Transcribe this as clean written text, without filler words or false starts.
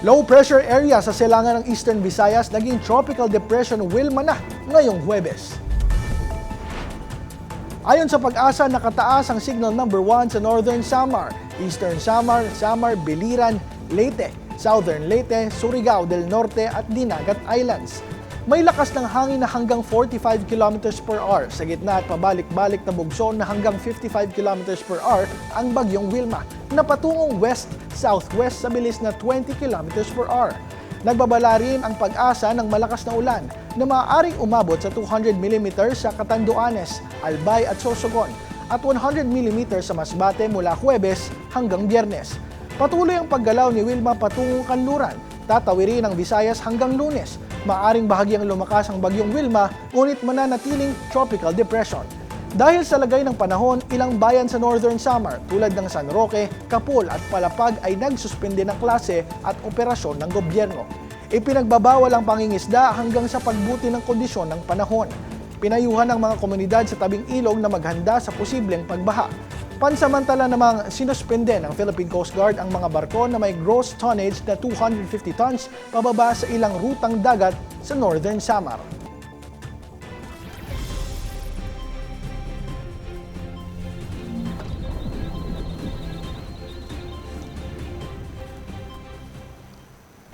Low pressure area sa silangan ng Eastern Visayas naging Tropical Depression Wilma na ngayong Huwebes. Ayon sa Pag-asa, nakataas ang signal number 1 sa Northern Samar, Eastern Samar, Samar, Biliran, Leyte, Southern Leyte, Surigao del Norte at Dinagat Islands. May lakas ng hangin na hanggang 45 km per hour sa gitna at pabalik-balik na bugso na hanggang 55 km per hour ang bagyong Wilma na patungong west-southwest sa bilis na 20 km per hour. Nagbabala rin ang Pag-asa ng malakas na ulan na maaaring umabot sa 200 mm sa Catanduanes, Albay at Sorsogon at 100 mm sa Masbate mula Huwebes hanggang Biyernes. Patuloy ang paggalaw ni Wilma patungong Kanluran, tatawirin ang Visayas hanggang Lunes. Maaring bahagyang lumakas ang bagyong Wilma, ngunit mananatiling tropical depression. Dahil sa lagay ng panahon, ilang bayan sa Northern Samar tulad ng San Roque, Capul at Palapag ay nagsuspende ng klase at operasyon ng gobyerno. Ipinagbabawal ang pangingisda hanggang sa pagbuti ng kondisyon ng panahon. Pinayuhan ng mga komunidad sa tabing ilog na maghanda sa posibleng pagbaha. Pansamantala namang sinuspende ng Philippine Coast Guard ang mga barko na may gross tonnage na 250 tons pababa sa ilang rutang dagat sa Northern Samar.